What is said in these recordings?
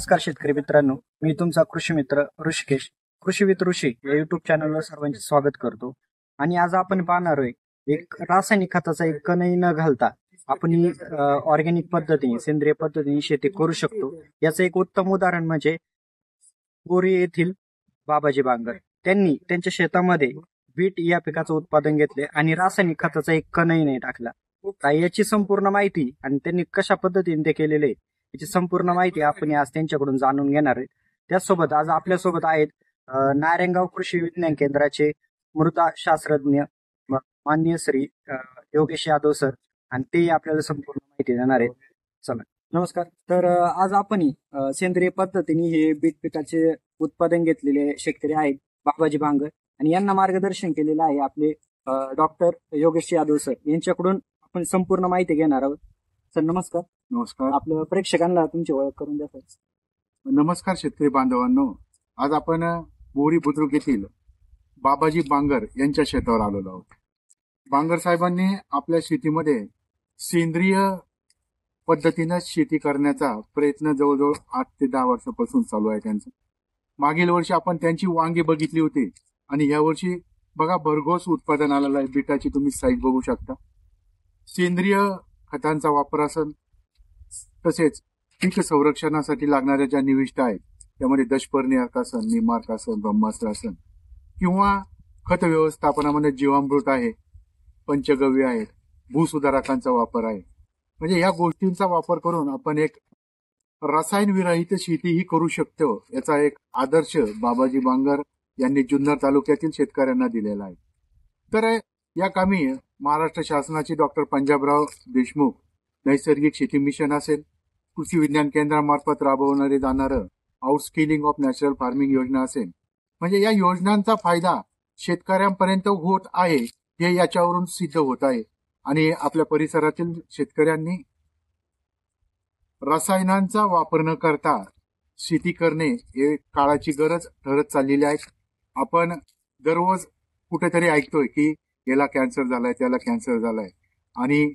नमस्कार शेतकरी मित्रांनो, मी तुमचा कृषी मित्र ऋषिकेश. कृषी विथ ऋषी या युट्यूब चॅनलवर सर्वांचे स्वागत करतो. आणि आज आपण पाहणार आहे एक रासायनिक खताचा एक कणही न घालता आपण ऑर्गॅनिक पद्धतीने सेंद्रिय पद्धतीने शेती करू शकतो. याचं एक उत्तम उदाहरण म्हणजे बोरी येथील बाबाजी बांगर. त्यांनी त्यांच्या शेतामध्ये बीट या पिकाचं उत्पादन घेतले आणि रासायनिक खताचा एक कणही नाही टाकला. याची संपूर्ण माहिती आणि त्यांनी कशा पद्धतीने ते केलेले याची संपूर्ण माहिती आपण आज त्यांच्याकडून जाणून घेणार आहे. त्याचसोबत आज आपल्यासोबत आहेत नारायणगाव कृषी विज्ञान केंद्राचे मृदा शास्त्रज्ञ माननीय श्री योगेश यादव सर, आणि ते आपल्याला संपूर्ण माहिती देणार आहेत. चला, नमस्कार. तर आज आपण सेंद्रिय पद्धतीने हे बीट पिकाचे उत्पादन घेतलेले शेतकरी आहेत बाबाजी बांगर, आणि यांना मार्गदर्शन केलेलं आहे आपले डॉक्टर योगेश यादव सर. यांच्याकडून आपण संपूर्ण माहिती घेणार आहोत. सर नमस्कार. नमस्कार. आपल्या प्रेक्षकांना तुमची ओळख करून द्या. नमस्कार शेतकरी बांधवांनो, आज आपण बोरी बुद्रुक येथील बाबाजी बांगर यांच्या शेतावर आलेलो आहोत. बांगर साहेबांनी आपल्या शेतीमध्ये सेंद्रिय पद्धतीनं शेती करण्याचा प्रयत्न जवळजवळ 8 ते 10 वर्षापासून चालू आहे त्यांचा. मागील वर्षी आपण त्यांची वांगी बघितली होती आणि यावर्षी बघा भरघोस उत्पादन आलेलं आहे. बीटाची तुम्ही साईज बघू शकता. सेंद्रिय खतांचा वापर असेल, तसेच पीक संरक्षणासाठी लागणाऱ्या ज्या निविष्ठा आहेत त्यामध्ये दशपर्णी अर्क असेल, निमार्क असेल, ब्रह्मास्त्र असेल, किंवा खत व्यवस्थापनामध्ये जीवामृत आहे, पंचगव्य आहेत, भूसुधारकांचा वापर आहे. म्हणजे या गोष्टींचा वापर करून आपण एक रसायन विरहित शेतीही करू शकतो. याचा एक आदर्श बाबाजी बांगर यांनी जुन्नर तालुक्यातील शेतकऱ्यांना दिलेला आहे. तर या कामी महाराष्ट्र शासनाचे डॉक्टर पंजाबराव देशमुख नैसर्गिक शेती मिशन असेल, कृषी विज्ञान केंद्रामार्फत राबवणारे जाणारं आउटस्किलिंग ऑफ नॅचरल फार्मिंग योजना असेल, म्हणजे या योजनांचा फायदा शेतकऱ्यांपर्यंत होत आहे हे याच्यावरून सिद्ध होत आहे. आणि आपल्या परिसरातील शेतकऱ्यांनी रसायनांचा वापर न करता शेती करणे हे काळाची गरज ठरत चाललेली आहे. आपण दररोज कुठेतरी ऐकतोय की याला कॅन्सर झालाय, त्याला कॅन्सर झालाय, आणि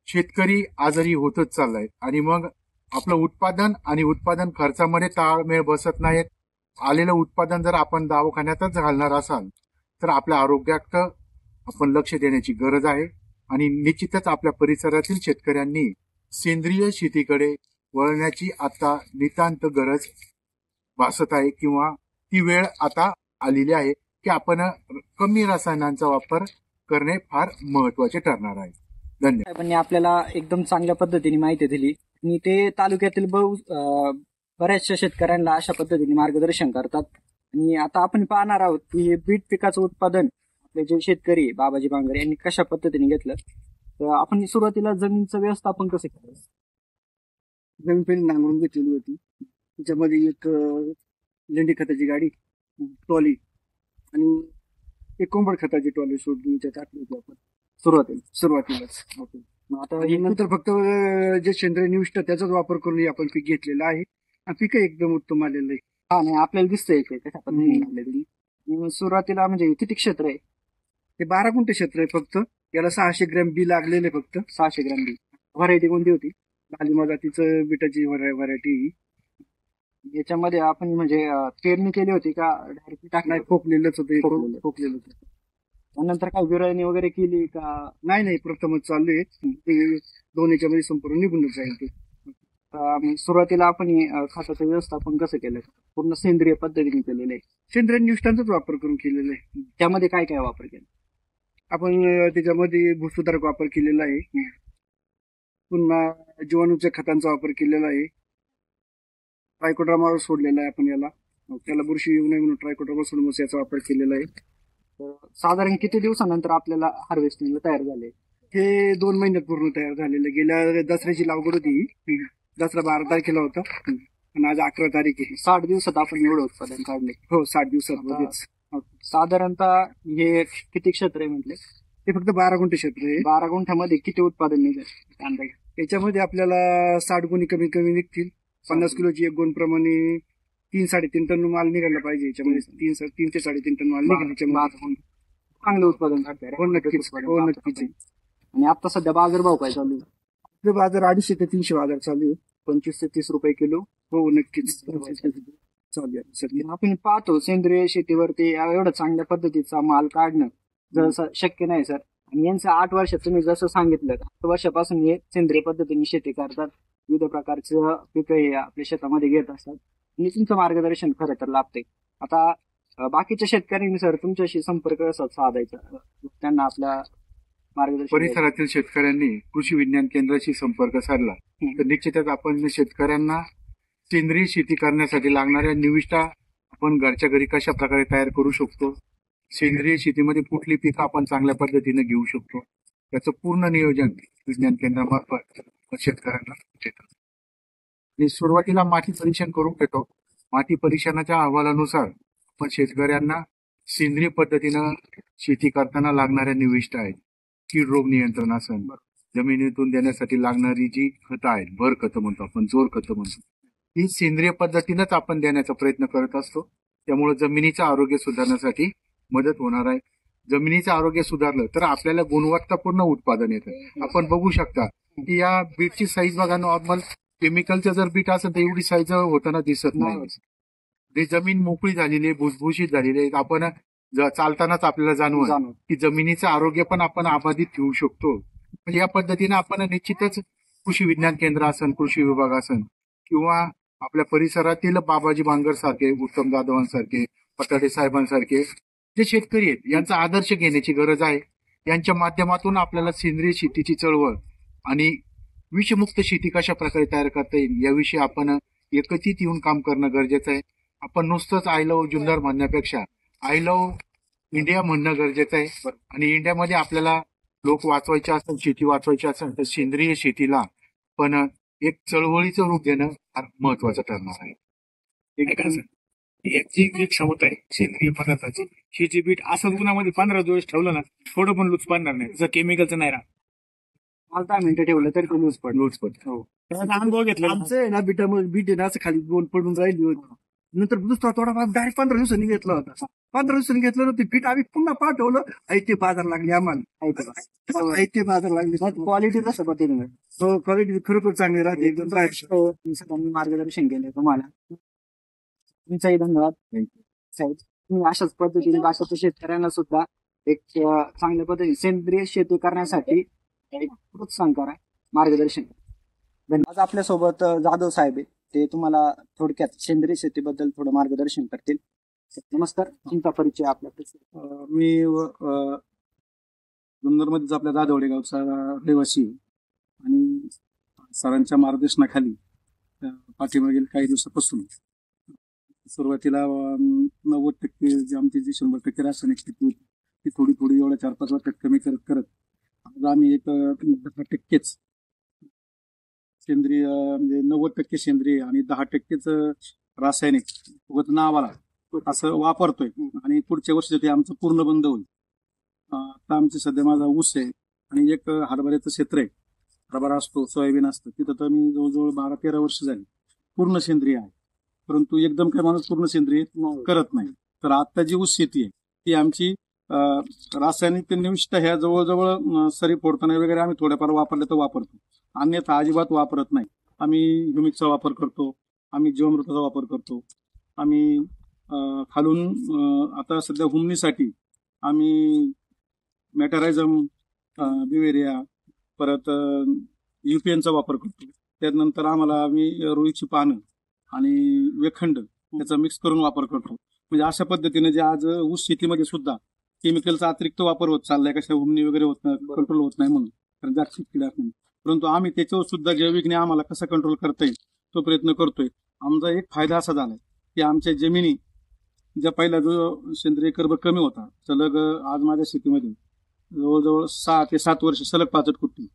शेतकरी आजारी होतच चाललाय. आणि मग आपलं उत्पादन आणि उत्पादन खर्चामध्ये ताळमेळ बसत नाहीत. आलेलं उत्पादन जर आपण दवाखान्यातच घालणार असाल तर आपल्या आरोग्यात आपण लक्ष देण्याची गरज आहे. आणि निश्चितच आपल्या परिसरातील शेतकऱ्यांनी सेंद्रिय शेतीकडे वळण्याची आता नितांत गरज भासत आहे, किंवा ती वेळ आता आलेली आहे की आपण कमी रसायनांचा वापर करणे फार महत्वाचे ठरणार आहे. धन्यवाद. आपल्याला एकदम चांगल्या पद्धतीने माहिती दिली आणि ते तालुक्यातील बऱ्याचशा शेतकऱ्यांना अशा पद्धतीने मार्गदर्शन करतात. आणि आता आपण पाहणार आहोत की बीट पिकाचं उत्पादन आपले जे शेतकरी बाबाजी बांगर यांनी कशा पद्धतीने घेतलं. तर आपण सुरुवातीला जमिनीचं व्यवस्थापन कसं करायचं? जमीन पहिली नांगरून घेतलेली होती. त्याच्यामध्ये एक लेंडी खताची गाडी, ट्रॉली आणि एक कोंबड खताची ट्रॉली सोडून टाकली होती आपण सुरुवातीलाच. आता नंतर फक्त जे सेंद्रिय निविष्ट त्याचाच वापर करून आपण पीक घेतलेलं आहे. पीक एकदम उत्तम आलेलं आहे. हा, नाही आपल्याला दिसतंय कशा पद्धतीने. सुरुवातीला म्हणजे किती क्षेत्र आहे? ते 12 गुंठे क्षेत्र आहे फक्त. याला 600 ग्रॅम बी लागलेले, फक्त 600 ग्रॅम बी. व्हरायटी कोणती होती? लालिमा जातीचं बिटाची व्हरायटी. याच्यामध्ये आपण म्हणजे पेरणी केली होती का डायरेक्ट टाकणार? खोकलेलंच होतं. खोकलेलं होतं. नंतर काय विरळणी वगैरे केली का? नाही, प्रथमच चालू आहे. ते 2 याच्यामध्ये संपूर्ण निघूनच जाईल ते. सुरुवातीला आपण खताचं व्यवस्थापन कसं केलं? पूर्ण सेंद्रिय पद्धतीने केलेलं आहे. सेंद्रिय निविष्ठांचाच वापर करून केलेला आहे. त्यामध्ये काय काय वापर केला आपण? त्याच्यामध्ये भूसुधारक वापर केलेला आहे, पुन्हा जीवाणूच्या खतांचा वापर केलेला आहे, ट्रायकोड्रामा सोडलेला आहे आपण याला. त्याला बुरशी येऊ नये म्हणून ट्रायकोड्रामा सोडून याचा वापर केलेला आहे. साधारण किती दिवसानंतर आपल्याला हार्वेस्टिंगला तयार झाले? हे 2 महिन्यात पूर्ण तयार झालेलं. गेल्या दसऱ्याची लागवड होती. दसरा 12 तारखेला होता आणि आज 11 तारीख आहे. 60 दिवसात आपण एवढं उत्पादन काढले? हो, 60 दिवसात. साधारणतः हे किती क्षेत्र आहे म्हटले? ते फक्त 12 गुंठे क्षेत्र आहे. 12 गुंठ्यामध्ये किती उत्पादन निघेल? याच्यामध्ये आपल्याला 60 गुणी कमी कमी निघतील. 50 किलोची एक गोण प्रमाणे 3-3.5 टन माल निघाला पाहिजे. याच्यामध्ये 3 ते 3.5 टन माल निघाला. चांगलं उत्पादन काढताय. हो, नक्कीच. आणि आता सध्या बाजारभाव काय चालू आहे? बाजार 250 ते 300 बाजार चालू आहे. 25 ते 30 रुपये किलो हो नक्कीच चालेल सर. आपण पाहतो सेंद्रिय शेतीवरती एवढं चांगल्या पद्धतीचा माल काढणं जसं शक्य नाही सर. आणि यांचं 8 वर्षात तुम्ही जसं सांगितलं 8 वर्षापासून हे सेंद्रिय पद्धतीने शेती करतात. विविध प्रकारचं पिकं हे आपल्या शेतामध्ये घेत असतात आणि तुमचं मार्गदर्शन खरं तर लाभते. आता बाकीच्या शेतकऱ्यांनी सर तुमच्याशी संपर्क कसा साधायचा, त्यांना आपल्या मार्गदर्शन परिसरातील शेतकऱ्यांनी कृषी विज्ञान केंद्राशी संपर्क साधला तर निश्चितच आपण शेतकऱ्यांना सेंद्रिय शेती करण्यासाठी लागणाऱ्या निविष्ठा आपण घरच्या घरी कशा प्रकारे तयार करू शकतो, सेंद्रिय शेतीमध्ये कुठली पिकं आपण चांगल्या पद्धतीने घेऊ शकतो, त्याचं पूर्ण नियोजन विज्ञान केंद्रामार्फत शेतकऱ्यांना देतात. आणि सुरुवातीला माती परीक्षण करून घेतो. माती परीक्षणाच्या अहवालानुसार आपण शेतकऱ्यांना सेंद्रिय पद्धतीनं शेती करताना लागणाऱ्या निविष्ठा आहेत, कीड रोग नियंत्रण असेल, जमिनीतून देण्यासाठी लागणारी जी खतं आहेत, भर खतं म्हणतो आपण, जोर खतं म्हणतो, ही सेंद्रिय पद्धतीनंच आपण देण्याचा प्रयत्न करत असतो. त्यामुळे जमिनीचं आरोग्य सुधारण्यासाठी मदत होणार आहे. जमिनीचं आरोग्य सुधारलं तर आपल्याला गुणवत्तापूर्ण उत्पादन येतं. आपण बघू शकता की या बीटची साईज बघा, नॉर्मल केमिकलचं जर बीट असेल तर एवढी साईज होताना दिसत नाही. जमीन मोकळी झालेली आहे, भुसभुशीत झालेली आहे. आपण चालतानाच आपल्याला जाणवतं की जमिनीचं आरोग्य पण आपण अबाधित ठेवू शकतो. म्हणजे या पद्धतीने आपण निश्चितच कृषी विज्ञान केंद्र असेल, कृषी विभाग असेल किंवा आपल्या परिसरातील बाबाजी बांगर सारखे, उत्तम जाधवांसारखे, पटाडे साहेबांसारखे जे शेतकरी आहेत यांचा आदर्श घेण्याची गरज आहे. यांच्या माध्यमातून आपल्याला सेंद्रिय शेतीची चळवळ आणि विषमुक्त शेती कशा प्रकारे तयार करता येईल याविषयी आपण एकत्रित येऊन काम करणं गरजेचं आहे. आपण नुसतंच आय लव्ह जुन्नर म्हणण्यापेक्षा आय लव्ह इंडिया म्हणणं गरजेचं आहे. आणि इंडियामध्ये आपल्याला लोक वाचवायचे असेल, शेती वाचवायची असेल तर सेंद्रिय शेतीला पण एक चळवळीचं रूप देणं फार महत्वाचं ठरणार आहे. याची जी क्षमता आहे सेंद्रिय पदार्थाची, ही जी बीट असं उन्हामध्ये 15 दिवस ठेवलं ना थोडं पण लूज पडणार नाही, जर केमिकलचं नाही राहत. 10 मिनिटं ठेवलं तरी तो लूज पडतो. हो, त्याचा अनुभव घेतला आमचं आहे ना बीटामध्ये बीट आहे ना असं खाली गोल पडून राहिली होती. नंतर दुसरा थोडा डायरेक्ट 15 दिवसांनी घेतला होता. 15 दिवसांनी घेतलं ना ते बीट आम्ही पुन्हा पाठवलं. ऐते बाजार लागली आम्हाला, ऐते बाजार लागली. क्वालिटी कसं पद्धतीने हो क्वालिटी खरोखर चांगली राहते एकदम. सगळ्यांनी मार्गदर्शन केलं तुम्हाला, तुमचाही धन्यवाद साहेब. तुम्ही अशाच पद्धतीने बाकीच्या शेतकऱ्यांना सुद्धा एक चांगल्या पद्धतीने सेंद्रिय शेती करण्यासाठी एक प्रोत्साहन करा, मार्गदर्शन. आज आपल्यासोबत जाधव साहेब आहे, ते तुम्हाला थोडक्यात सेंद्रिय शेतीबद्दल थोडं मार्गदर्शन करतील. नमस्कार, तुमचा परिचय आपल्या. मी जुन्नरमध्येच आपल्या दादवडे गावचा रहिवासी आणि सरांच्या मार्गदर्शनाखाली पाठीमागील काही दिवसापासून सुरुवातीला 90% जी आमची जी 100% रासायनिक शेती होती ती थोडी थोडी एवढ्या 4-5 वर्षात कमी करत करत आज आम्ही एक 10%च सेंद्रिय, म्हणजे 90% सेंद्रिय आणि 10%च रासायनिक उगत नावाला असं वापरतोय. आणि पुढच्या वर्षी ते आमचं पूर्ण बंद होईल. आता आमचे सध्या माझा ऊस आहे आणि एक हरभऱ्याचं क्षेत्र आहे. हरभरा असतो, सोयाबीन असतं, तिथं तर मी जवळजवळ 12-13 वर्ष झाली पूर्ण सेंद्रिय आहे. परंतु एकदम काही माणूस पूर्ण सेंद्रिय करत नाही. तर आता जी ऊस शेती आहे ती आमची रासायनिक निविष्ठा ह्या जवळजवळ सरी फोडताना वगैरे आम्ही थोड्याफार वापरले तर वापरतो, अन्यथा अजिबात वापरत नाही. आम्ही ह्युमिकचा वापर करतो, आम्ही जीवामृताचा वापर करतो. आम्ही खालून आता सध्या हुमणीसाठी आम्ही मॅटरायझम, बिवेरिया, परत UPN चा वापर करतो. त्यानंतर आम्ही रुईची पानं आणि वेखंड याचा मिक्स करून वापर करतो. म्हणजे अशा पद्धतीने जे आज ऊस शेतीमध्ये सुद्धा केमिकलचा अतिरिक्त वापर होत चाललाय, कशा हुमणी वगैरे होत नाही, कंट्रोल होत नाही म्हणून, कारण जागतिक किडा नाही. परंतु आम्ही त्याच्यावर सुद्धा जैविकने आम्हाला कसा कंट्रोल करता येईल तो प्रयत्न करतोय. आमचा एक फायदा असा झालाय की आमच्या जमिनी ज्या पहिला जो सेंद्रिय कर्ब कमी होता, सलग आज माझ्या शेतीमध्ये जवळजवळ 6 ते 7 वर्ष सलग पाचट कुट्टी